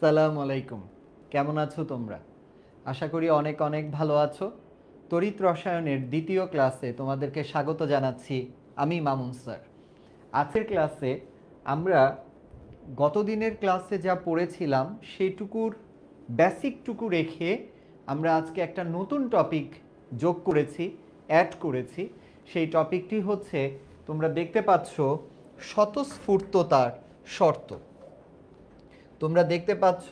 আসসালামু আলাইকুম। কেমন আছো তোমরা? আশা করি অনেক অনেক ভালো আছো। তড়িৎ রসায়নের দ্বিতীয় ক্লাসে তোমাদেরকে স্বাগত জানাচ্ছি। আমি মামুন স্যার। আজকের ক্লাসে আমরা গত দিনের ক্লাসে যা পড়েছিলাম সেইটুকুর বেসিকটুকু রেখে আমরা আজকে একটা নতুন টপিক যোগ করেছি, অ্যাড করেছি। সেই টপিকটি হচ্ছে, তোমরা দেখতে পাচ্ছ, স্বতঃস্ফূর্ততার শর্ত। তোমরা দেখতে পাচ্ছ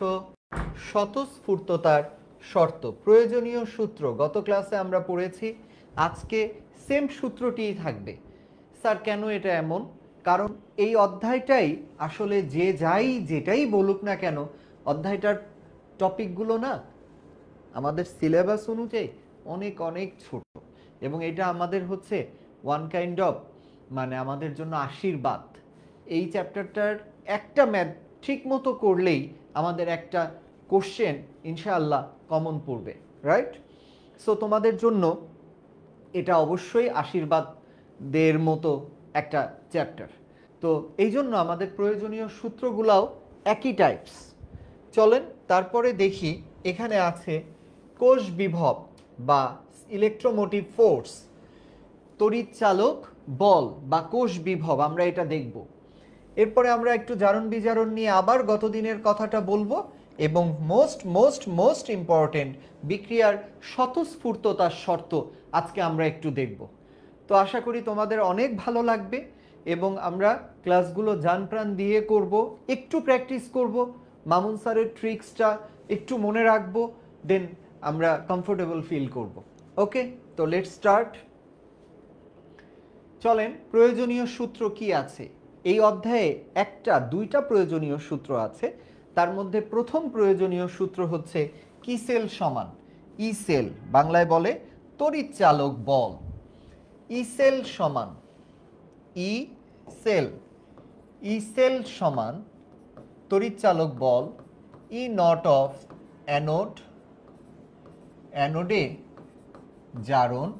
স্বতঃস্ফূর্ততার শর্ত, প্রয়োজনীয় সূত্র। গত ক্লাসে আমরা পড়েছি, আজকে সেম সূত্রটিই থাকবে। স্যার কেন এটা এমন? কারণ এই অধ্যায়টাই আসলে যেটাই বলুক না কেন, অধ্যায়টার টপিকগুলো না আমাদের সিলেবাস অনুযায়ী অনেক অনেক ছোট, এবং এটা আমাদের হচ্ছে ওয়ান কাইন্ড অফ, মানে আমাদের জন্য আশীর্বাদ। এই চ্যাপ্টারটার একটা ম্যাথ ঠিক মতো করলেই আমাদের একটা কোশ্চেন ইনশাআল্লাহ কমন পড়বে, রাইট? সো তোমাদের জন্য এটা অবশ্যই আশীর্বাদের মতো একটা চ্যাপ্টার। তো এই জন্য আমাদের প্রয়োজনীয় সূত্রগুলাও একই টাইপস। চলেন তারপরে দেখি, এখানে আছে কোষ বিভব বা ইলেকট্রোমোটিভ ফোর্স, তড়িৎচালক বল বা কোষ বিভব, আমরা এটা দেখব। এরপরে আমরা একটু জারণ বিজারণ নিয়ে আবার গত দিনের কথাটা বলবো, এবং মোস্ট মোস্ট মোস্ট ইম্পর্টেন্ট বিক্রিয়ার স্বতঃস্ফূর্ততার শর্ত আজকে আমরা একটু দেখব। তো আশা করি তোমাদের অনেক ভালো লাগবে, এবং আমরা ক্লাসগুলো জান প্রাণ দিয়ে করব, একটু প্র্যাকটিস করব, মামুন স্যারের ট্রিক্সটা একটু মনে রাখবো, দেন আমরা কমফোর্টেবল ফিল করব। ওকে, তো লেটস স্টার্ট। চলেন, প্রয়োজনীয় সূত্র কি আছে এই অধ্যায়ে? দুইটা প্রয়োজনীয় সূত্র আছে। তার মধ্যে প্রথম প্রয়োজনীয় সূত্র হচ্ছে কি সেল সমান ই সেল, বাংলায় বলে তড়িৎচালক বল। ই সেল সমান ই সেল, ই সেল সমান তড়িৎচালক বল ই নট অফ অ্যানোড, অ্যানোডে জারণ,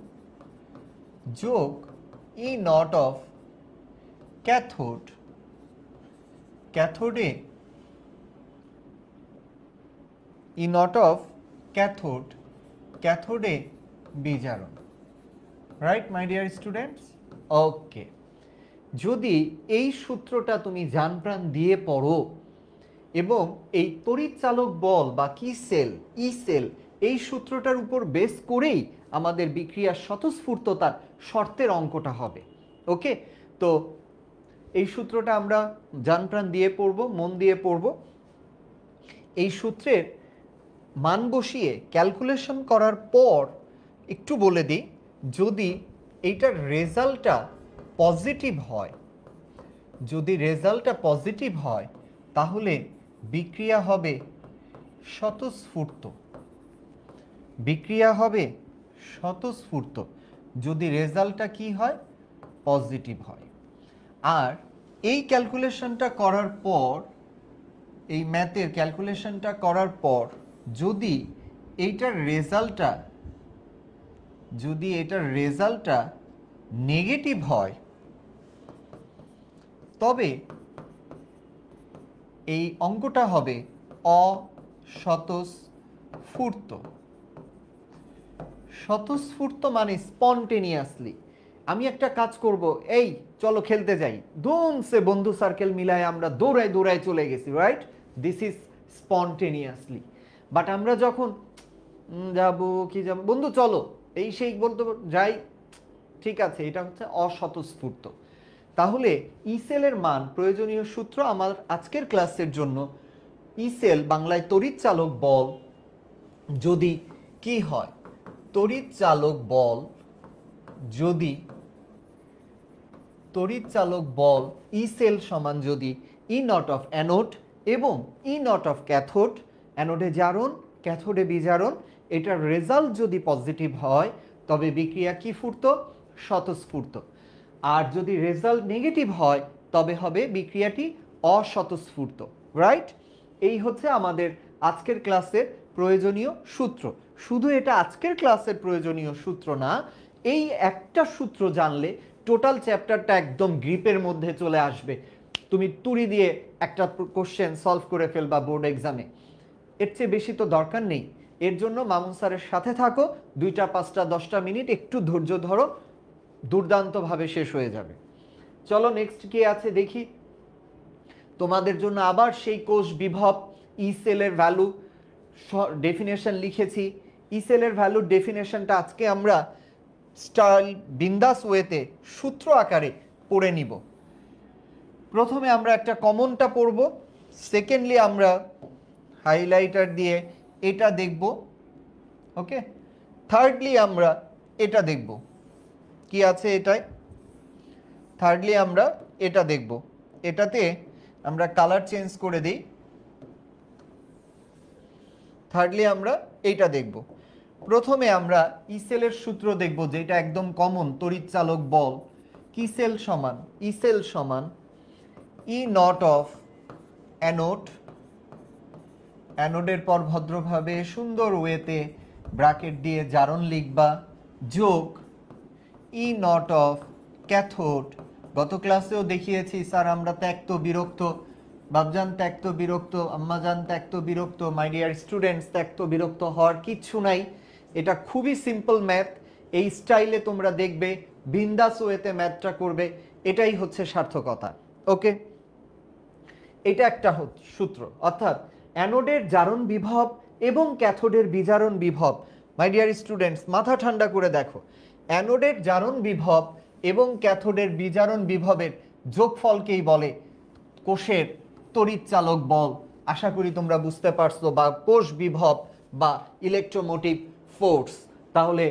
যোগ ই নট অফ ক্যাথোড, ক্যাথোডে ই নট অফ ক্যাথোড, ক্যাথোডে বিজারণ। Right my dear students? Okay, যদি এই সূত্রটা তুমি জান প্রাণ দিয়ে পড়ো, এবং এই তড়িৎচালক বল বা কি সেল, ই সেল, এই সূত্রটার উপর বেস করেই আমাদের বিক্রিয়ার স্বতঃস্ফূর্ততার শর্তের অঙ্কটা হবে। ওকে, তো এই সূত্রটা আমরা জান প্রাণ দিয়ে পড়ব, মন দিয়ে পড়ব। এই সূত্রের মান বসিয়ে ক্যালকুলেশন করার পর একটু বলে দিই, যদি এইটার রেজাল্টটা পজিটিভ হয়, যদি রেজাল্টটা পজিটিভ হয়, তাহলে বিক্রিয়া হবে স্বতঃস্ফূর্ত, বিক্রিয়া হবে স্বতঃস্ফূর্ত যদি রেজাল্টটা কি হয়? পজিটিভ হয়। আর এই ক্যালকুলেশনটা করার পর, এই ম্যাথের ক্যালকুলেশনটা করার পর যদি এইটার রেজাল্টটা নেগেটিভ হয়, তবে এই অঙ্কটা হবে অস্বতঃস্ফূর্ত। স্বতঃস্ফূর্ত মানে স্পন্টেনিয়াসলি। আমি একটা কাজ করব, এই চলো খেলতে যাই, ধুমসে বন্ধু সার্কেল মিলায় আমরা দৌড়ায় দৌড়ায় চলে গেছি, right? This is spontaneously. But আমরা যখন যাবো বন্ধু চলো, এই সেই বলতে যাই, ঠিক আছে, এটা হচ্ছে অস্বতঃস্ফূর্ত। তাহলে ই সেলের মান, প্রয়োজনীয় সূত্র আমার আজকের ক্লাসের জন্য, ই সেল বাংলায় তড়িৎচালক বল, যদি কি হয়? তড়িৎচালক বল, যদি তড়িৎচালক বল ই সেল সমান যদি ই নট অফ অ্যানোড এবং ই নট অফ ক্যাথোড, অ্যানোডে জারণ ক্যাথোডে বিজারণ, এটার রেজাল্ট যদি পজিটিভ হয়, তবে বিক্রিয়া কি ফুর্ত? স্বতঃস্ফূর্ত। আর যদি রেজাল্ট নেগেটিভ হয়, তবে হবে বিক্রিয়াটি অস্বতঃস্ফূর্ত, রাইট? এই হচ্ছে আমাদের আজকের ক্লাসের প্রয়োজনীয় সূত্র। শুধু এটা আজকের ক্লাসের প্রয়োজনীয় সূত্র না, এই একটা সূত্র জানলে টোটাল চ্যাপ্টারটা একদম গ্রিপের মধ্যে চলে আসবে। তুমি তুড়ি দিয়ে একটা কোশ্চেন সলভ করে ফেলবা বোর্ড এক্সামে। এর চেয়ে বেশি তো দরকার নেই। এর জন্য মামুন স্যারের সাথে থাকো, 2টা 5টা 10টা মিনিট একটু ধৈর্য ধরো, দুর্দান্তভাবে শেষ হয়ে যাবে। চলো নেক্সট কি আছে দেখি। তোমাদের জন্য আবার সেই কোষ বিভব ই সেলের ভ্যালু ডেফিনেশন লিখেছি। ই সেলের ভ্যালুর ডেফিনেশনটা আজকে আমরা স্টাইল বিন্দাস ওয়েতে সূত্র আকারে পড়ে নিব। প্রথমে আমরা একটা কমনটা পড়ব, সেকেন্ডলি আমরা হাইলাইটার দিয়ে এটা দেখব, ওকে। থার্ডলি আমরা এটা দেখব, কি আছে এটাই। থার্ডলি আমরা এটা দেখব, এটাতে আমরা কালার চেঞ্জ করে দিই। থার্ডলি আমরা এইটা দেখব। প্রথমে আমরা ই সেলের সূত্র দেখব, যেটা একদম কমন, তড়িৎচালক বল। কি সেল সমান ই সেল সমান ই নট অফ অ্যানোড, অ্যানোডের পর ভদ্রভাবে সুন্দর ওয়েতে ব্র্যাকেট দিয়ে জারণ লিখবা, যোগ ই নট অফ ক্যাথোড। গত ক্লাসেও দেখিয়েছি স্যার আমরা ত্যক্ত বিরক্ত, বাবজান ত্যক্ত বিরক্ত, আম্মাজান ত্যক্ত বিরক্ত, মাই ডিয়ার স্টুডেন্টস ত্যক্ত বিরক্ত হওয়ার কিচ্ছু নাই। এটা খুবই সিম্পল ম্যাথ, এই স্টাইলে তোমরা দেখবে, বিন্দাস ওয়েতে ম্যাথটা করবে, এটাই হচ্ছে সার্থকতা, ওকে। এটা একটা সূত্র, অর্থাৎ অ্যানোডের জারণ বিভব এবং ক্যাথোডের বিজারণ বিভব। মাই ডিয়ার স্টুডেন্টস মাথা ঠান্ডা করে দেখো, অ্যানোডের জারণ বিভব এবং ক্যাথোডের বিজারণ বিভবের যোগফলকেই বলে কোষের তড়িৎচালক বল। আশা করি তোমরা বুঝতে পারছো, বা কোষ বিভব বা ইলেকট্রোমোটিভ ফোর্স। তাহলে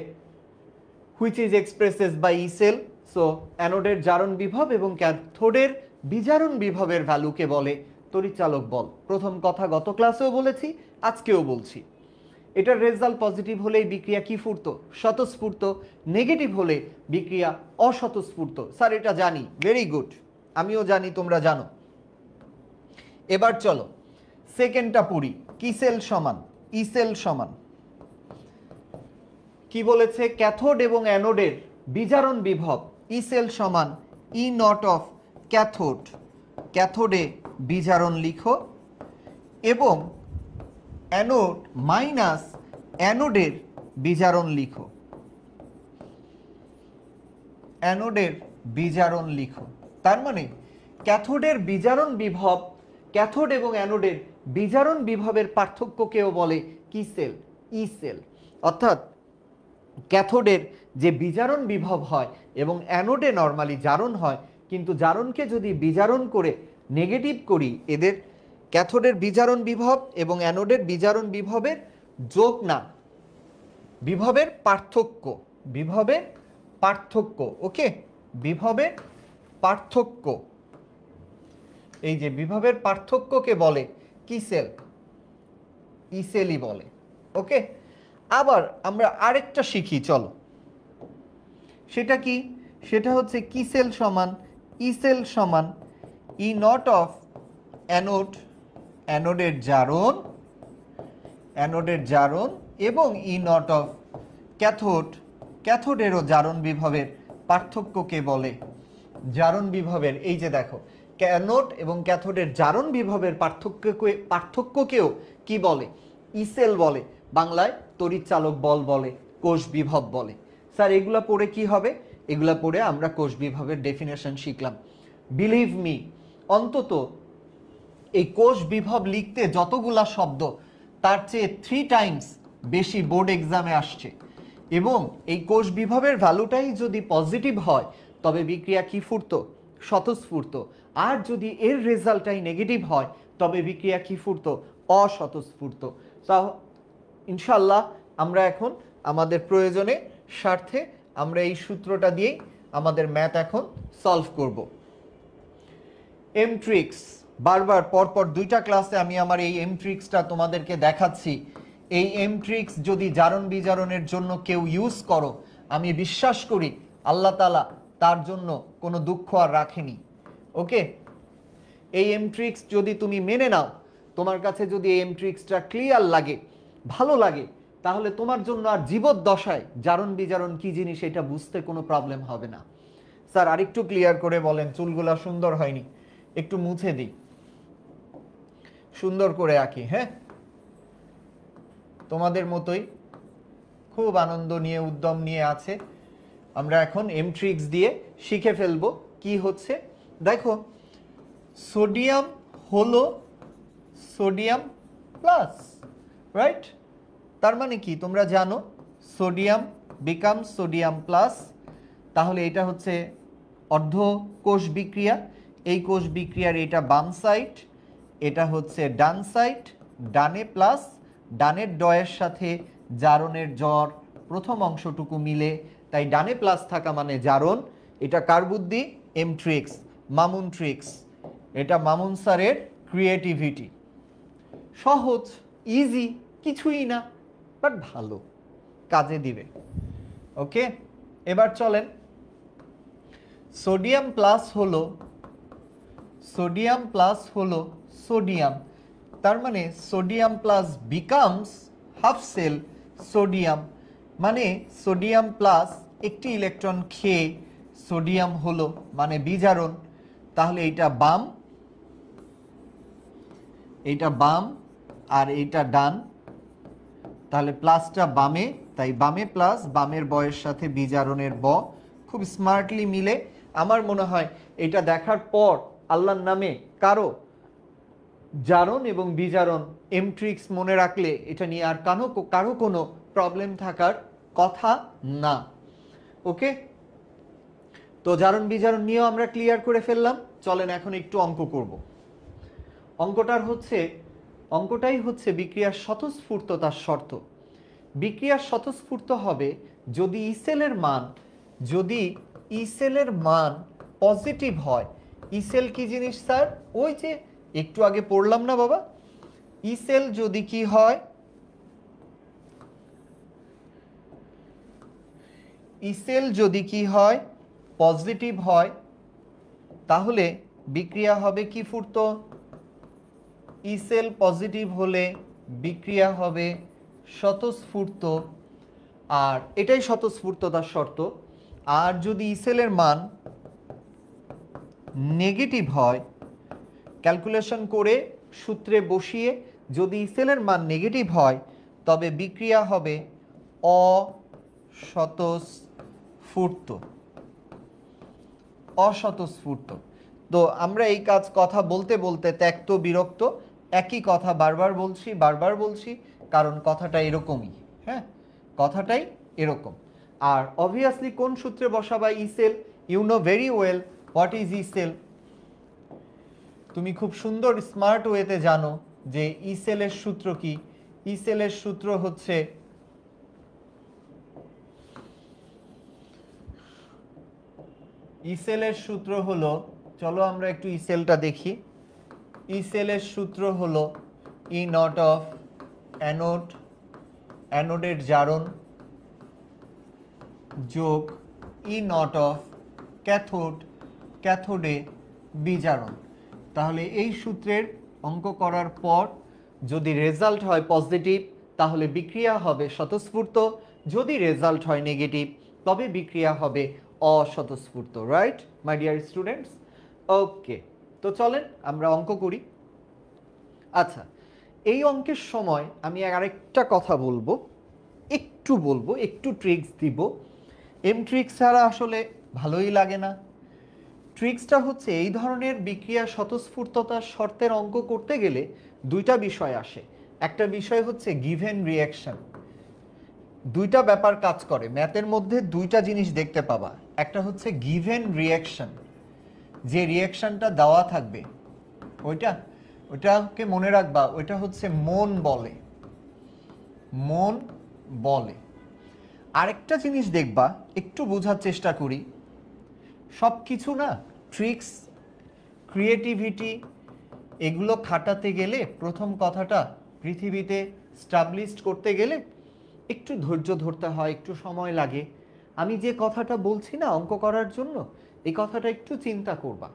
which is expresses by E cell. So অ্যানোডের জারণ বিভব এবং ক্যাথোডের বিজারণ বিভবের ভ্যালুকে বলে তড়িৎচালক বল। প্রথম কথা গত ক্লাসেও বলেছি, আজকেও বলছি। এটার রেজাল্ট পজিটিভ হলে বিক্রিয়া কি ফুরত? স্বতঃস্ফূর্ত। নেগেটিভ হলে বিক্রিয়া অস্বতঃস্ফূর্ত। স্যার এটা জানি, ভেরি গুড, আমিও জানি, তোমরা জানো। এবার চলো সেকেন্ডটা পড়ি। কি সেল সমান ই সেল সমান কি বলেছে? ক্যাথোড এবং অ্যানোডের বিজারণ বিভব ই সেল সমান ই নট অফ ক্যাথোড, ক্যাথোডে বিজারণ লিখো, এবং অ্যানোড মাইনাস অ্যানোডের বিজারণ লিখো, অ্যানোডের বিজারণ লিখো। তার মানে ক্যাথোডের বিজারণ বিভব, ক্যাথোড এবং অ্যানোডের বিজারণ বিভবের পার্থক্যকেও বলে কি সেল? E sell. অর্থাৎ ক্যাথোডের যে বিজারণ বিভব হয় এবং অ্যানোডে নর্মালি জারণ হয়, কিন্তু জারণকে যদি বিজারণ করে নেগেটিভ করি, এদের ক্যাথোডের বিজারণ বিভব এবং অ্যানোডের বিজারণ বিভবের যোগ না, বিভবের পার্থক্য, বিভবের পার্থক্য, ওকে, বিভবের পার্থক্য। এই যে বিভবের পার্থক্যকে বলে কি সেল? ই সেলই বলে, ওকে। আবার আমরা আরেকটা শিখি, চলো। সেটা কি? সেটা হচ্ছে কি সেল সমান ই সেল সমান ই নট অফ অ্যানোড, অ্যানোডের জারণ, অ্যানোডের জারণ, এবং ই নট অফ ক্যাথোড, ক্যাথোডেরও জারণ বিভবের পার্থক্যকে বলে জারণ বিভবের। এই যে দেখো, অ্যানোড এবং ক্যাথোডের জারণ বিভবের পার্থক্যকেও কি বলে? ই সেল বলে, বাংলায় তড়িৎচালক বল বলে, কোষ বিভব বলে। স্যার এগুলা পড়ে কি হবে? এগুলা পড়ে আমরা কোষ বিভবের ডেফিনেশন শিখলাম। বিলিভ মি, অন্তত এই কোষ বিভব লিখতে যতগুলা শব্দ, তার চেয়ে 3 টাইমস বেশি বোর্ড এক্সামে আসছে। এবং এই কোষ বিভবের ভ্যালুটাই যদি পজিটিভ হয়, তবে বিক্রিয়া কি ফুরত? স্বতঃস্ফূর্ত। আর যদি এর রেজাল্টটাই নেগেটিভ হয়, তবে বিক্রিয়া কি ফুরত? অস্বতঃস্ফূর্ত। তা ইনশাল্লাহ আমরা এখন আমাদের প্রয়োজনে স্বার্থে আমরা এই সূত্রটা দিয়েই আমাদের ম্যাথ এখন সলভ করব। এম ট্রিক্স, বারবার পরপর 2টা ক্লাসে আমি আমার এই এম ট্রিক্সটা তোমাদেরকে দেখাচ্ছি। এই এম ট্রিক্স যদি জারণ বিজারণের জন্য কেউ ইউজ করো, আমি বিশ্বাস করি আল্লাহ তাআলা তার জন্য কোনো দুঃখ আর রাখেনি, ওকে। এই এম ট্রিক্স যদি তুমি মেনে নাও, তোমার কাছে যদি এই এম ট্রিক্সটা ক্লিয়ার লাগে, ভালো লাগে, তাহলে তোমার জন্য আর জীবদ্দশায় জারণ বিজারণ কি জিনিস এটা বুঝতে কোনো প্রবলেম হবে না। স্যার আরেকটু ক্লিয়ার করে বলেন, চুলগুলা সুন্দর হয়নি। একটু মুছে দিই, সুন্দর করে আঁকি। হ্যাঁ, তোমাদের মতোই খুব আনন্দ নিয়ে উদ্যম নিয়ে আছে। আমরা এখন এমট্রিক্স দিয়ে শিখে ফেলবো কি হচ্ছে। দেখো, সোডিয়াম হলো সোডিয়াম প্লাস, রাইট? তার মানে কি তোমরা জানো, সোডিয়াম বিকাম সোডিয়াম প্লাস। তাহলে এটা হচ্ছে অর্ধ কোষ বিক্রিয়া। এই কোষ বিক্রিয়ার এটা বাম সাইড, এটা হচ্ছে ডান সাইড। ডানে প্লাস, ডানের ডয়ের সাথে জারণের জ্বর প্রথম অংশটুকু মিলে, তাই ডানে প্লাস থাকা মানে জারণ। এটা কার বুদ্ধি? এমট্রিক্স, মামুন ট্রিক্স। এটা মামুন স্যারের ক্রিয়েটিভিটি। সহজ, ইজি, কিছুই না, বাট ভালো, কাজে দিবে। ওকে, এবার চলেন। সোডিয়াম প্লাস হলো সোডিয়াম, তার মানে sodium plus becomes half cell sodium, মানে সোডিয়াম প্লাস একটি ইলেকট্রন খেয়ে সোডিয়াম হলো, মানে বিজারণ। তাহলে এইটা বাম আর এইটা ডান, তাহলে প্লাসটা বামে, তাই বামে প্লাস, বামের বয়ের সাথে বিজারণের ব খুব স্মার্টলি মিলে। আমার মনে হয় এটা দেখার পর আল্লাহর নামে কারো জারণ এবং বিজারণ এমট্রিক্স মনে রাখলে এটা নিয়ে আর কারো কোনো প্রবলেম থাকার কথা না। ওকে, তো জারণ বিজারণ নিয়েও আমরা ক্লিয়ার করে ফেললাম। চলেন এখন একটু অঙ্ক করব। অঙ্কটাই হচ্ছে বিক্রিয়ার স্বতঃস্ফূর্ততার শর্ত। বিক্রিয়ার স্বতঃস্ফূর্ত হবে যদি ইসেলের মান পজিটিভ হয়। ইসেল কি জিনিস স্যার? ওই যে একটু আগে পড়লাম না বাবা, ইসেল যদি কি হয়, ইসেল যদি কি হয়, পজিটিভ হয়, তাহলে বিক্রিয়া হবে কি ফুর্ত? ইসেল পজিটিভ হলে বিক্রিয়া হবে স্বতঃস্ফূর্ত, আর এটাই স্বতঃস্ফূর্ততার শর্ত। আর যদি ইসেলের মান নেগেটিভ হয়, ক্যালকুলেশন করে সূত্রে বসিয়ে যদি ইসেলের মান নেগেটিভ হয়, তবে বিক্রিয়া হবে অস্বতঃস্ফূর্ত। তো আমরা এই কথা বলতে বলতে ত্যক্ত বিরক্ত, একই কথা বারবার বলছি, কারণ কথাটা এরকমই। হ্যাঁ, কথাটাই এরকম। আর অবভিয়াসলি কোন সূত্রে বসাবা E cell? You know very well what is E cell. তুমি খুব সুন্দর স্মার্ট ওয়েতে জানো যে ইসেলের সূত্র কি। ইসেলের সূত্র হচ্ছে হলো, চলো আমরা একটু ইসেলটা দেখি। ইসেলের সূত্র হলো ই নট অফ অ্যানোড, অ্যানোডের জারণ, যোগ ই নট অফ ক্যাথোড, ক্যাথোডে বিজারণ। তাহলে এই সূত্রের অঙ্ক করার পর যদি রেজাল্ট হয় পজিটিভ, তাহলে বিক্রিয়া হবে স্বতঃস্ফূর্ত। যদি রেজাল্ট হয় নেগেটিভ, তবে বিক্রিয়া হবে অস্বতঃস্ফূর্ত। Right my dear students? Okay, তো চলেন আমরা অঙ্ক করি। আচ্ছা, এই অঙ্কের সময় আমি আরেকটা কথা বলবো, একটু ট্রিক্স দিব। ট্রিক্স ছাড়া আসলে ভালোই লাগে না। ট্রিক্সটা হচ্ছে এই ধরনের বিক্রিয়া স্বতঃস্ফূর্ততার শর্তের অঙ্ক করতে গেলে দুইটা বিষয় আসে। একটা বিষয় হচ্ছে গিভেন রিঅ্যাকশন। দুইটা ব্যাপার কাজ করে ম্যাথের মধ্যে, দুইটা জিনিস দেখতে পাবা। একটা হচ্ছে গিভেন রিঅ্যাকশন, যে রিঅ্যাকশনটা দেওয়া থাকবে ওইটাকে মনে রাখবা, ওইটা হচ্ছে মন বলে। আরেকটা জিনিস দেখবা, একটু বোঝার চেষ্টা করি। সব কিছু না, ট্রিক্স, ক্রিয়েটিভিটি, এগুলো খাটাতে গেলে প্রথম কথাটা পৃথিবীতে স্টাবলিশড করতে গেলে একটু ধৈর্য ধরতে হয়, একটু সময় লাগে। আমি যে কথাটা বলছি না অঙ্ক করার জন্য, এই কথাটা একটু চিন্তা করবা।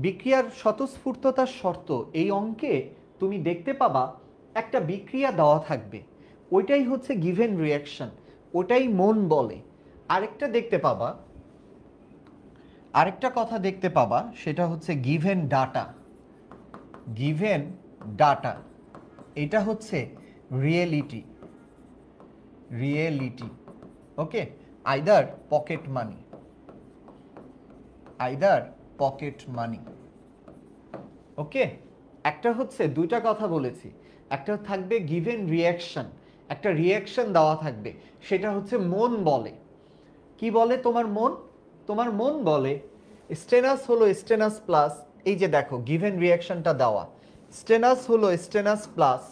বিক্রিয়ার স্বতঃস্ফূর্ততার শর্ত এই অঙ্কে তুমি দেখতে পাবা একটা বিক্রিয়া দেওয়া থাকবে, ওইটাই হচ্ছে গিভেন রিঅ্যাকশন, ওটাই মন বলে। আরেকটা দেখতে পাবা, আরেকটা কথা দেখতে পাবা, সেটা হচ্ছে গিভেন ডাটা। গিভেন ডাটা এটা হচ্ছে reality. Reality, okay. Either pocket money, either pocket money, okay. একটা হচ্ছে, দুইটা কথা বলেছি, একটা থাকবে গিভেন রিয়াকশন, একটা রিয়াকশন দেওয়া থাকবে, সেটা হচ্ছে মন বলে। কি বলে তোমার মন? তোমার মন বলে স্টেনাস হলো স্টেনাস প্লাস, এই যে দেখো গিভেন রিয়াকশনটা দেওয়া, স্টেনাস হলো স্টেনাস প্লাস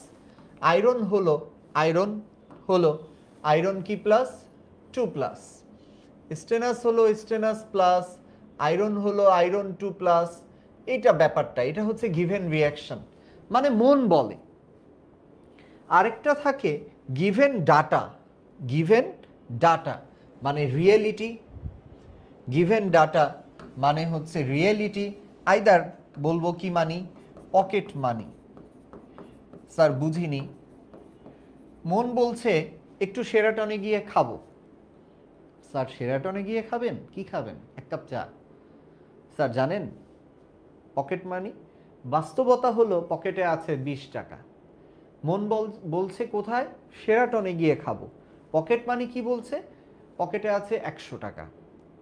আয়রন হলো আয়রন হলো আয়রন কি প্লাস 2 প্লাস, স্টেনাস হলো স্টেনাস প্লাস আয়রন হলো আয়রন 2 প্লাস। এইটা ব্যাপারটা, এটা হচ্ছে গিভেন রিয়াকশন, মানে মন বলে। আরেকটা থাকে গিভেন ডাটা। গিভেন ডাটা মানে রিয়েলিটি। গিভেন ডাটা মানে হচ্ছে রিয়েলিটি। আইদার বলবো কি মানি? Pocket money. স্যার বুঝিনি। মন বলছে একটু শেরাটনে গিয়ে খাবো। স্যার শেরাটনে গিয়ে খাবেন? কি খাবেন? এক কাপ চা। স্যার জানেন পকেট মানি, বাস্তবতা হলো পকেটে আছে 20 টাকা। মন বলছে কোথায়? শেরাটনে গিয়ে খাবো। পকেট মানি কি বলছে? পকেটে আছে 100 টাকা।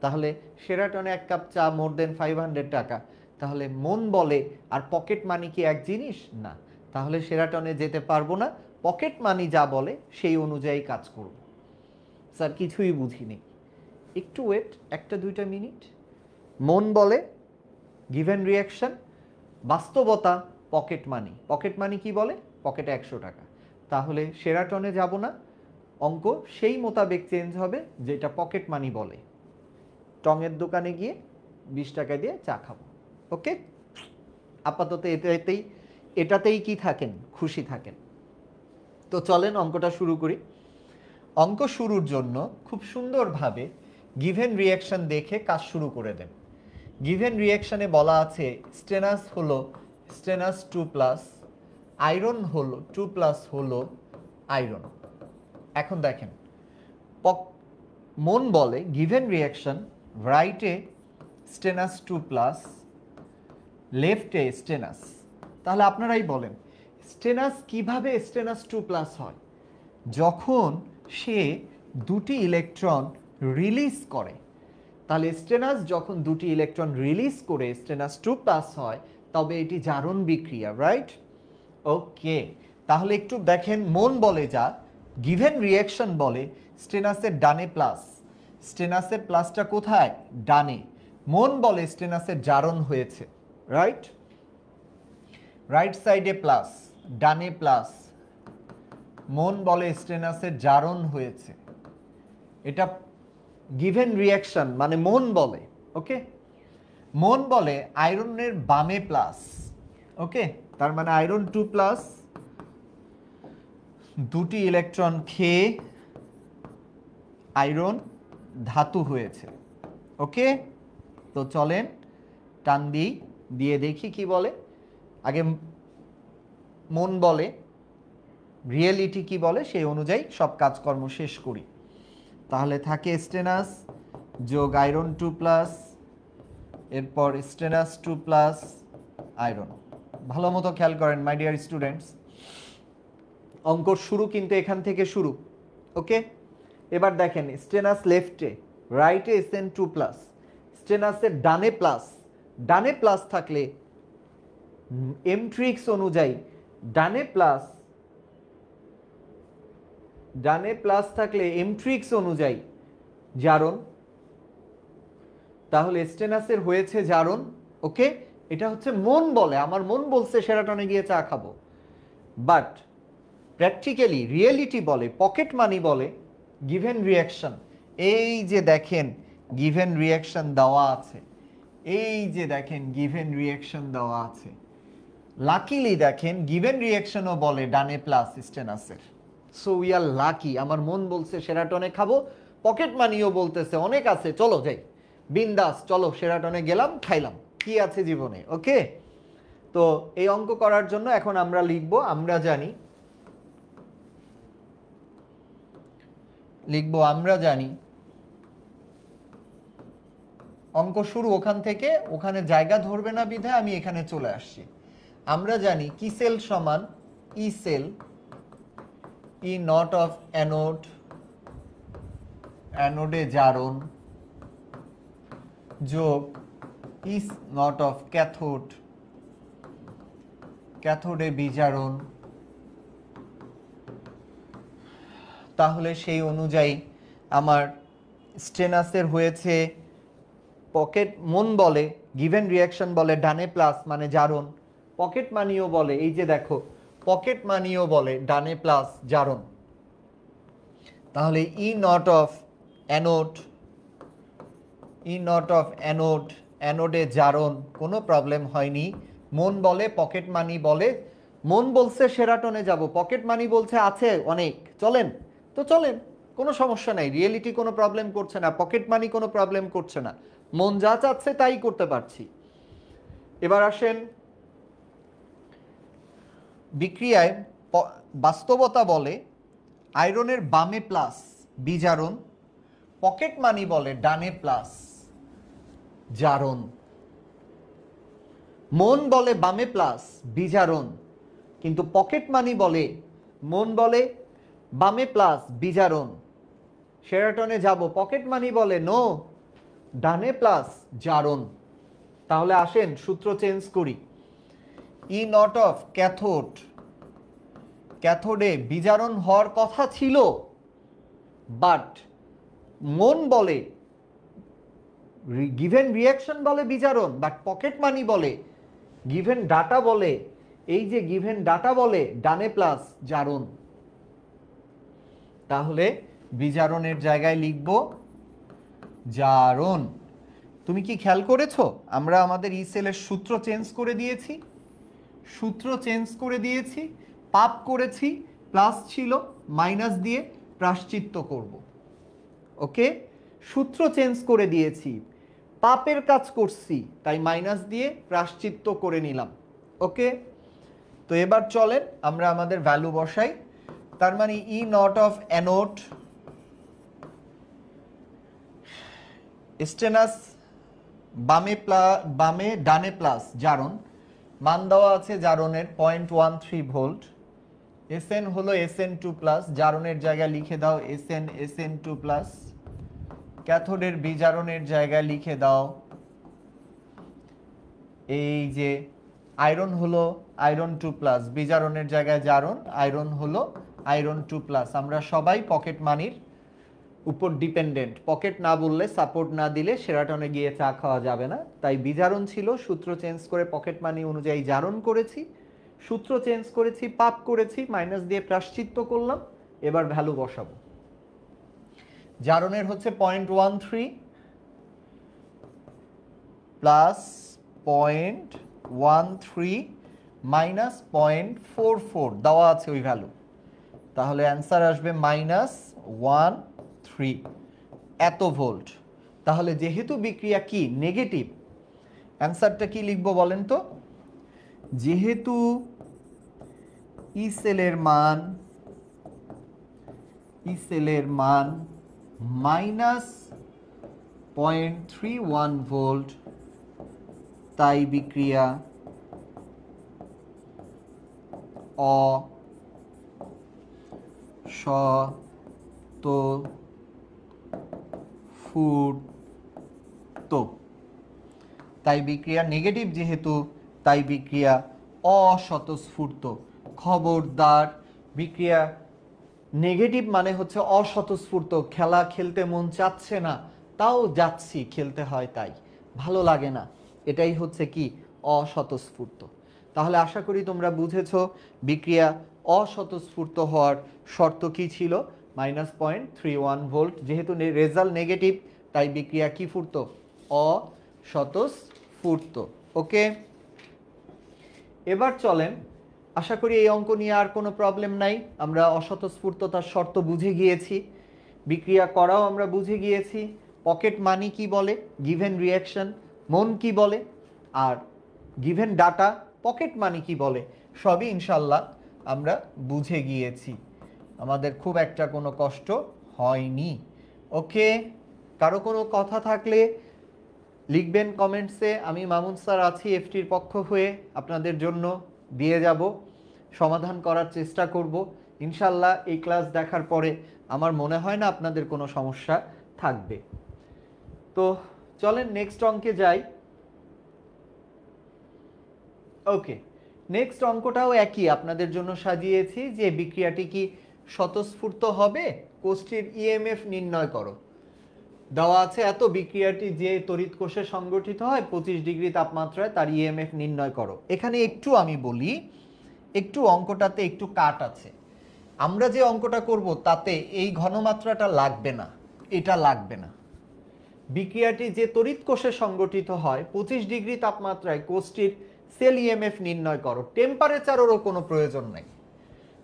তাহলে শেরাটনে এক কাপ চা মোর দেন 500 টাকা। তাহলে মন বলে আর পকেট মানি কি এক জিনিস? না। তাহলে শেরাটনে যেতে পারবো না, পকেট মানি যা বলে সেই অনুযায়ী কাজ করব। স্যার কিছুই বুঝিনি। একটু ওয়েট, 1-2 মিনিট। মন বলে গিভেন রিয়াকশন, বাস্তবতা পকেট মানি। পকেট মানি কি বলে? পকেটে 100 টাকা। তাহলে শেরাটনে যাব না, অঙ্ক সেই মোতাবেক চেঞ্জ হবে যেটা পকেট মানি বলে। টঙের দোকানে গিয়ে 20 টাকা দিয়ে চা খাবো। ওকে, আপাতত এটাতেই কি থাকেন? খুশি থাকেন। তো চলেন অঙ্কটা শুরু করি। অঙ্ক শুরুর জন্য খুব সুন্দরভাবে গিভেন রিয়াকশন দেখে কাজ শুরু করে দেন। গিভেন রিয়াকশনে বলা আছে স্টেনাস হলো স্টেনাস 2 প্লাস আয়রন হলো 2 প্লাস হলো আয়রন। এখন দেখেন মন বলে গিভেন রিয়াকশন রাইটে স্টেনাস 2 প্লাস লেফটে স্টেনাস। তাহলে আপনারাই বলেন স্টেনাস কিভাবে স্টেনাস 2 প্লাস হয়? যখন সে দুটি ইলেকট্রন রিলিজ করে। তাহলে স্টেনাস যখন দুটি ইলেকট্রন রিলিজ করে স্টেনাস 2 প্লাস হয়, তবে এটি জারণ বিক্রিয়া, রাইট? ওকে, তাহলে একটু দেখেন মন বলে যা, গিভেন রিয়াকশন বলে স্টেনাসের ডানে প্লাস। স্টেনাসের প্লাসটা কোথায়? ডানে। মন বলে স্টেনাসের জারণ হয়েছে, রাইট? রাইট সাইডে প্লাস, ডানে প্লাস। মন বলে স্টেনাসের জারণ হয়েছে। এটা গিভেন রিয়াকশন মানে মন বলে। ওকে, মন বলে আয়রনের বামে প্লাস। ওকে, তার মানে আয়রন 2 প্লাস দুটি ইলেকট্রন খেয়ে আয়রন ধাতু হয়েছে। ওকে, তো চলেন টান দিয়ে দেখি কি বলে। আগে মন বলে, রিয়েলিটি কি বলে সেই অনুযায়ী সব কাজকর্ম শেষ করি। তাহলে থাকে স্টেনাস যোগ আয়রন 2 প্লাস, এরপর স্টেনাস 2 প্লাস আয়রন। ভালো মতো খেয়াল করেন মাই ডিয়ার স্টুডেন্টস, অঙ্কর শুরু কিন্তু এখান থেকে শুরু। ওকে, এবার দেখেন স্টেনাস লেফটে, রাইটে SN 2 প্লাস, স্টেনাসের ডানে প্লাস। ডানে প্লাস থাকলে এমট্রিক্স অনুযায়ী ডানে প্লাস থাকলে এমট্রিক্স অনুযায়ী জারণ, তাহলে স্টেনাসের হয়েছে জারণ। ওকে, এটা হচ্ছে মন বলে, আমার মন বলছে শেরাটনে গিয়ে চা খাবো। বাট প্র্যাকটিক্যালি রিয়েলিটি বলে, পকেট মানি বলে গিভেন রিয়াকশন। এই যে দেখেন গিভেন রিয়াকশন দেওয়া আছে, এই যে দেখেন গিভেন রিয়াকশন দেওয়া আছে। লাকিলি দেখেন গিভেন রিয়াকশনও বলে ডানে প্লাস স্টেনাসের। সো উই আর লাকি, আমার মন বলছে শেরাটনে খাবো, পকেট মানিও বলতেছে অনেক আছে, চলো যাই বিন্দাস, চলো শেরাটনে গেলাম খাইলাম, কি আছে জীবনে। ওকে, তো এই অঙ্ক করার জন্য এখন আমরা লিখব, আমরা জানি অঙ্ক শুরু ওখান থেকে, ওখানে জায়গা ধরবে না বিধায় আমি এখানে চলে আসছি। আমরা জানি কি সেল সমান E cell, E naught of anode, অ্যানোডে জারণ, যোগ ই নট অফ ক্যাথোড, ক্যাথোডে বিজারণ। তাহলে সেই অনুযায়ী আমার স্টেনাসের হয়েছে পকেট মন বলে গিভেন রিয়াকশন বলে ডানে প্লাস মানে জারণ, পকেট মানিও বলে এই যে দেখো পকেট মানিও বলে ডানে প্লাস জারণ। তাহলে E naught of anode, E naught of anode, অ্যানোডে জারণ, কোনো প্রবলেম হয়নি। মন বলে পকেট মানি বলে, মন বলছে সেরাটনে যাব, পকেট মানি বলছে আছে অনেক, চলেন তো চলেন, কোনো সমস্যা নাই, রিয়েলিটি কোনো প্রবলেম করছে না, পকেট মানি কোনো প্রবলেম করছে না, মন যা চাচ্ছে তাই করতে পারছি। এবার আসেন বিক্রিয়ায় বাস্তবতা বলে আয়রনের বামে প্লাস বিজারণ, পকেট মানি বলে ডানে প্লাস জারণ। মন বলে বামে প্লাস বিজারণ, কিন্তু পকেট মানি বলে, মন বলে বামে প্লাস বিজারণ, সেরাটনে যাব, পকেট মানি বলে নো ডানে প্লাস জারণ। তাহলে আসেন সূত্র চেঞ্জ করি। ই নট অফ ক্যাথোড, ক্যাথোডে বিজারণ হওয়ার কথা ছিল, বাট মন বলে গিভেন রিয়াকশন বলে বিজারণ, বাট পকেট মানি বলে গিভেন ডাটা বলে, এই যে গিভেন ডাটা বলে ডানে প্লাস জারণ। তাহলে বিজারণের জায়গায় লিখব জারণ। তুমি কি খেয়াল করেছো আমরা আমাদের ই সেলের সূত্র চেঞ্জ করে দিয়েছি, সূত্র চেঞ্জ করে দিয়েছি, পাপ করেছি, প্লাস ছিল মাইনাস দিয়ে প্রায়শ্চিত্ত করব। ওকে, সূত্র চেঞ্জ করে দিয়েছি, পাপের কাজ করছি, তাই মাইনাস দিয়ে প্রায়শ্চিত্ত করে নিলাম। ওকে, তো এবার চলেন আমরা আমাদের ভ্যালু বসাই। তার মানে ই নট অফ অ্যানোড, স্টেনাস বামে ডানে প্লাস জারণ, মান দেওয়া আছে জারণের 0.13 ভোল্ট, এসএন হলো SN2 প্লাস, জারণের জায়গায় লিখে দাও SN2 প্লাস, ক্যাথোডের বিজারণের জায়গায় লিখে দাও এই যে আয়রন হলো আয়রন 2 প্লাস, বিজারণের জায়গায় জারণ, আয়রন হলো আয়রন 2 প্লাস। আমরা সবাই পকেট মানির উপর ডিপেন্ডেন্ট, পকেট না বললে সাপোর্ট না দিলে সেরাটনে গিয়ে চা খাওয়া যাবে না, তাই বিজারণ ছিল, সূত্র চেঞ্জ করে পকেট মানি অনুযায়ী জারণ করেছি, সূত্র চেঞ্জ করেছি, পাপ করেছি, মাইনাস দিয়ে প্রায়শ্চিত্ত করলাম। এবার ভ্যালু বসাবো। জারণের হচ্ছে 0.13 প্লাস 0.13 মাইনাস 0.44 দেওয়া আছে ওই ভ্যালু, তাহলে অ্যান্সার আসবে -13 এত ভোল্ট। তাহলে যেহেতু বিক্রিয়া কি নেগেটিভ, অ্যান্সারটা কি লিখবো বলেন তো? যেহেতু ই সেলের মান -0.31 ভোল্ট, তাই বিক্রিয়া অস্বতঃস্ফূর্ত। তাই বিক্রিয়া নেগেটিভ যেহেতু, তাই বিক্রিয়া অস্বতঃস্ফূর্ত। খবরদার, বিক্রিয়া নেগেটিভ মানে হচ্ছে অস্বতঃস্ফূর্ত, খেলা খেলতে মন চাচ্ছে না তাও যাচ্ছি, খেলতে হয় তাই, ভালো লাগে না, এটাই হচ্ছে কি অস্বতঃস্ফূর্ত। তাহলে আশা করি তোমরা বুঝেছো বিক্রিয়া অস্বতঃস্ফূর্ত হওয়ার শর্ত কি ছিল, -0.31 ভোল্ট, যেহেতু রেজাল্ট নেগেটিভ তাই বিক্রিয়া কি ফুর্ত, অস্বতঃস্ফূর্ত। ওকে, এবার চলেন, আশা করি এই অঙ্ক নিয়ে আর কোনো প্রবলেম নাই, আমরা অস্বতঃস্ফূর্ততার শর্ত বুঝে গিয়েছি, বিক্রিয়া করাও আমরা বুঝে গিয়েছি, পকেট মানি কি বলে, গিভেন রিয়াকশন মন কি বলে, are given data pocket money কি বলে, সবই ইনশাল্লাহ আমরা বুঝে গিয়েছি, আমাদের খুব একটা কোনো কষ্ট হয়নি। ওকে, কারো কোনো কথা থাকলে লিখবেন কমেন্টসে, আমি মামুন স্যার আছি এফটির পক্ষ হয়ে আপনাদের জন্য দিয়ে যাব, সমাধান করার চেষ্টা করব ইনশাল্লাহ। এই ক্লাস দেখার পরে আমার মনে হয় না আপনাদের কোনো সমস্যা থাকবে। তো চলেন নেক্সট অঙ্কে যাই। ওকে, নেক্সট অঙ্কটাও একই আপনাদের জন্য সাজিয়েছি যে বিক্রিয়াটি কি স্বতঃস্ফূর্ত হবে, কোষটির ইএমএফ নির্ণয় করো। দেওয়া আছে এত বিক্রিয়াটি যে তড়িৎ কোষে সংগঠিত হয় 25 ডিগ্রি তাপমাত্রায়, তার ইএমএফ নির্ণয় করো। এখানে একটু আমি বলি, একটু অঙ্কটাতে একটু কাট আছে। আমরা যে অঙ্কটা করব তাতে এই ঘনমাত্রাটা লাগবে না, এটা লাগবে না। বিক্রিয়াটি যে তড়িৎ কোষে সংগঠিত হয় 25 ডিগ্রি তাপমাত্রায়, কোষটির সেল ইএমএফ নির্ণয় করো। টেম্পারেচারেরও কোনো প্রয়োজন নাই।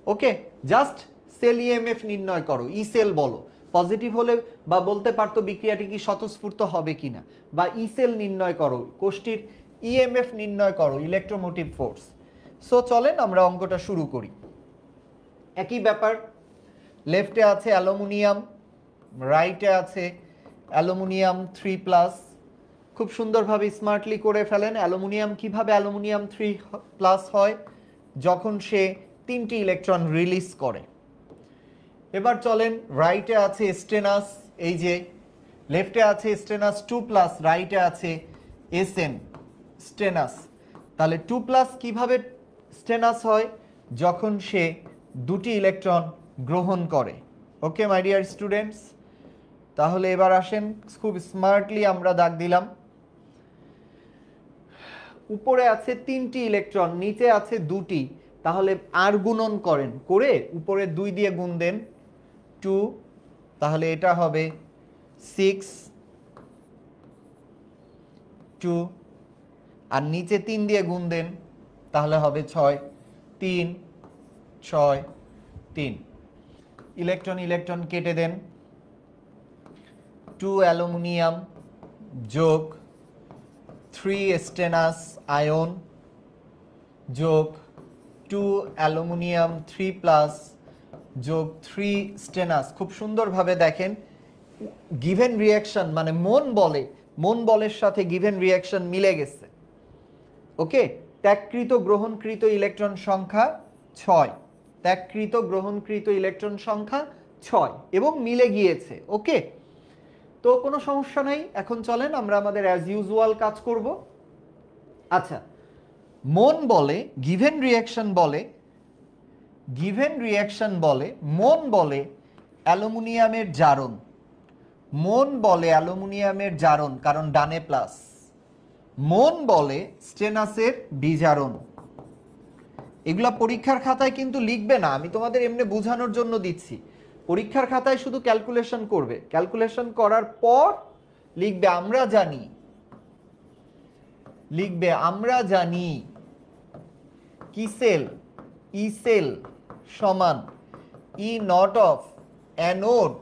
ওকে, জাস্ট সেল ইএমএফ নির্ণয় করো, ই সেল বলো। পজিটিভ হলে বা বলতে পারতো বিক্রিয়াটি কি স্বতঃস্ফূর্ত হবে কিনা, বা ই সেল নির্ণয় করো, কোষটির ইএমএফ নির্ণয় করো, ইলেকট্রোমোটিভ ফোর্স। সো চলেন আমরা অঙ্কটা শুরু করি। একই ব্যাপার, লেফটে আছে অ্যালুমিনিয়াম, রাইটে আছে অ্যালুমিনিয়াম 3+। খুব সুন্দরভাবে স্মার্টলি করে ফেলেন। অ্যালুমিনিয়াম কিভাবে অ্যালুমিনিয়াম 3+ হয়, যখন সে 3টি ইলেকট্রন রিলিজ করে। এবার চলেন, রাইটে আছে স্টেনাস, এই যে লেফটে আছে স্টেনাস 2+, রাইটে আছে এসএন স্টেনাস। তাহলে 2+ কিভাবে স্টেনাস হয়, যখন সে 2টি ইলেকট্রন গ্রহণ করে। ওকে মাই ডিয়ার স্টুডেন্টস, তাহলে এবার আসেন, খুব স্মার্টলি আমরা দাগ দিলাম। উপরে আছে 3টি ইলেকট্রন, নিচে আছে 2টি, তাহলে আর গুণন করেন, করে উপরে 2 দিয়ে গুণ দেন 2, তাহলে এটা হবে 6 2, আর নিচে 3 দিয়ে গুণ দেন, তাহলে হবে 6 3 6 3। ইলেকট্রন ইলেকট্রন কেটে দেন, 2 অ্যালুমিনিয়াম যোগ 3 স্টেনাস আয়ন যোগ 2 অ্যালুমিনিয়াম 3+ যোগ 3 স্টেনাস। খুব সুন্দরভাবে দেখেন, গিভেন রিয়াকশন মানে মন বলের সাথে গিভেন রিয়াকশন মিলে গেছে। ওকে, ত্যাগকৃত গ্রহণকৃত ইলেকট্রন সংখ্যা 6, ত্যাগকৃত গ্রহণকৃত ইলেকট্রন সংখ্যা 6 এবং মিলে গিয়েছে। ওকে, তো কোনো সমস্যা নেই। এখন চলেন আমরা আমাদের অ্যাজ ইউজুয়াল কাজ করব। আচ্ছা, মন বলে গিভেন রিয়াকশন বলে মন বলে অ্যালুমিনিয়ামের জারণ, মন বলে অ্যালুমিনিয়ামের জারণ, কারণ ডানে প্লাস। মন বলে স্টেনাসের বিজারণ। এগুলা পরীক্ষার খাতায় কিন্তু লিখবে না, আমি তোমাদের এমনি বোঝানোর জন্য দিচ্ছি। পরীক্ষার খাতায় শুধু ক্যালকুলেশন করবে, ক্যালকুলেশন করার পর লিখবে আমরা জানি, লিখবে আমরা জানি কি সেল, ই সেল সমান ই নট অফ অ্যানোড,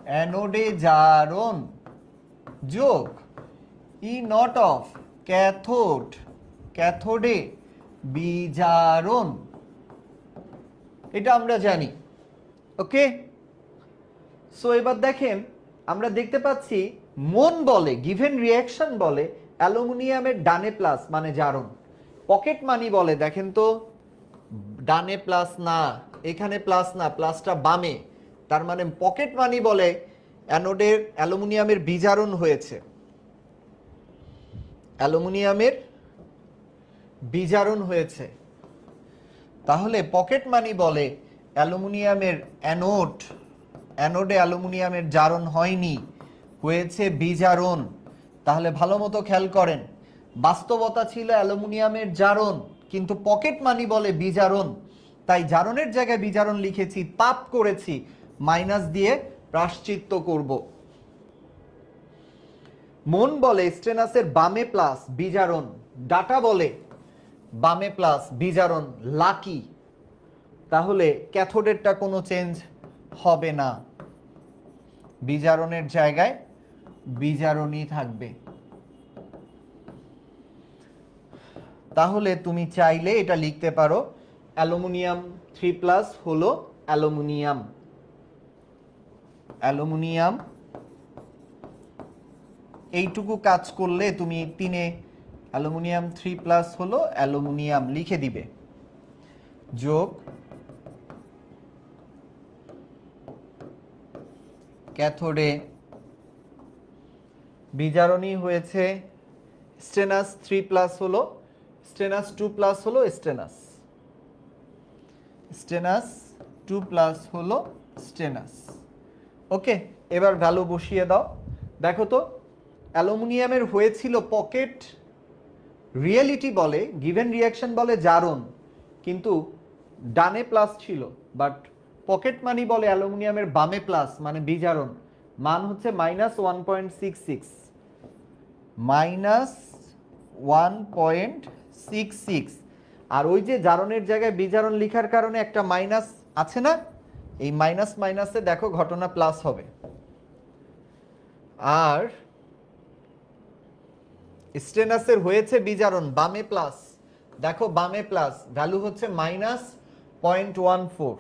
অ্যানোডে জারণ যোগ ই নট অফ ক্যাথোড, ক্যাথোডে বিজারণ। এটা আমরা জানি। ওকে, সো এবার দেখেন, আমরা দেখতে পাচ্ছি মন বলে গিভেন রিয়াকশন বলে অ্যালুমিনিয়ামের ডানে প্লাস মানে জারণ। পকেট মানি বলে, দেখেন তো ডানে প্লাস না, এখানে প্লাস না, প্লাসটা বামে, তার মানে পকেট মানি বলে অ্যানোডের অ্যালুমিনিয়ামের বিজারণ হয়েছে, অ্যালুমিনিয়ামের বিজারণ হয়েছে। তাহলে পকেট মানি বলে অ্যালুমিনিয়ামের অ্যানোড, অ্যানোডে অ্যালুমিনিয়ামের জারণ হয়নি, হয়েছে বিজারণ। তাহলে ভালো মতো খেয়াল করেন, বাস্তবতা ছিল অ্যালুমিনিয়ামের জারণ, কিন্তু পকেট মানি বলে বিজারণ, তাই জারণের জায়গায় বিজারণ লিখেছি, পাপ করেছি, মাইনাস দিয়ে প্রায়শ্চিত্ত করব। মন বলে স্টেনাসের বামে প্লাস বিজারণ, ডাটা বলে বামে প্লাস বিজারণ, লাকি। তাহলে ক্যাথোডেরটা কোনো চেঞ্জ হবে না, বিজারণের জায়গায় বিজারণই থাকবে। তাহলে তুমি চাইলে এটা লিখতে পারো অ্যালুমিনিয়াম 3+ হলো অ্যালুমিনিয়াম, অ্যালুমিনিয়াম এইটুকু কাজ করলে তুমি 3 অ্যালুমিনিয়াম 3+ হলো অ্যালুমিনিয়াম লিখে দিবে, যোগ ক্যাথোডে বিজারণী হয়েছে স্টেনাস 3+ হলো, স্টেনাস 2+ হলো স্টেনাস, স্টেনাস 2+ হলো স্টেনাস। ওকে, এবার ভ্যালু বসিয়ে দাও। দেখো তো অ্যালুমিনিয়ামের হয়েছিল পকেট, রিয়েলিটি বলে গিভেন রিয়াকশন বলে জারণ, কিন্তু ডানে প্লাস ছিল, বাট পকেট মানি বলে অ্যালুমিনিয়ামের বামে প্লাস মানে বিজারণ। মান হচ্ছে -1.66, -1.66। আর ওই যে জারণের জায়গায় বিজারণ লেখার কারণে একটা মাইনাস আছে না, এই মাইনাস মাইনাসে দেখো ঘটনা প্লাস হবে। আর স্টেনাসের হয়েছে বিজারণ বামে প্লাস, দেখো বামে প্লাস, ভ্যালু হচ্ছে -0.14,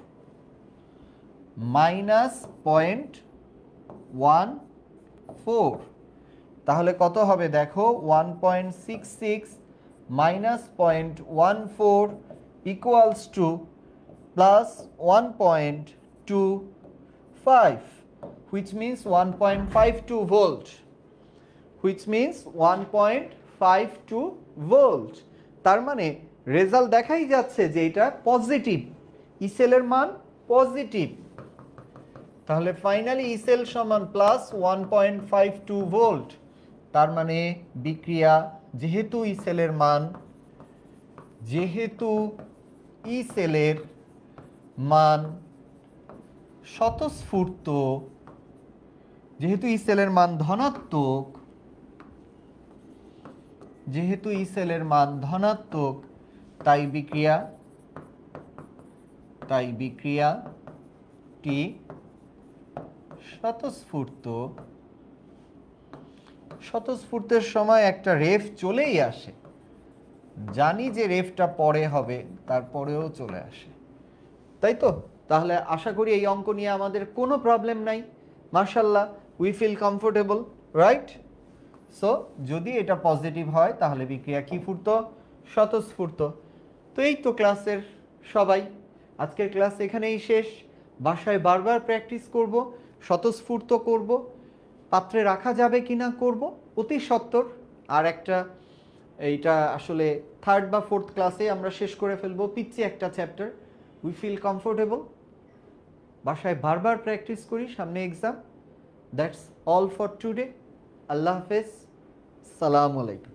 -0.14। তাহলে কত হবে দেখো, 1.66 -0.14 equals to +1.25, which means 1.52 volt, which means 1.52 volt। তার মানে রেজাল্ট দেখাই যাচ্ছে যে এটা পজিটিভ, ই সেলের মান পজিটিভ। তাহলে ফাইনালি ই সেল সমান +1.52 ভোল্ট। তার মানে বিক্রিয়া যেহেতু ই সেলের মান, যেহেতু ই সেলের মান স্বতঃস্ফূর্ত, যেহেতু ই সেলের মান ধনাত্মক, যেহেতু ই সেলের মান ধনাত্মক, তাই বিক্রিয়াটি স্বতঃস্ফূর্ত। স্বতঃস্ফূর্তের সময় একটা রেফ চলেই আসে, জানি যে রেফটা পরে হবে, তারপরেও চলে আসে, তাই তো? তাহলে আশা করি এই অঙ্ক নিয়ে আমাদের কোনো প্রবলেম নাই, মাশাআল্লাহ, we feel comfortable, right? So যদি এটা পজিটিভ হয় তাহলে বিক্রিয়া কি ফুর্ত? স্বতঃস্ফূর্ত। তো এই তো ক্লাসের সবাই, আজকের ক্লাস এখানেই শেষ। বাসায় বারবার প্র্যাকটিস করব, স্বতঃস্ফূর্ত করব, পাত্রে রাখা যাবে কিনা করব অতি সত্বর। আর একটা, এইটা আসলে 3rd বা 4th ক্লাসে আমরা শেষ করে ফেলবো, পিচ্ছি একটা চ্যাপ্টার। উই ফিল কমফোর্টেবল, বাসায় বারবার প্র্যাকটিস করি, সামনে exam. That's all for today. আল্লাহ হাফেজ, সালামু আলাইকুম।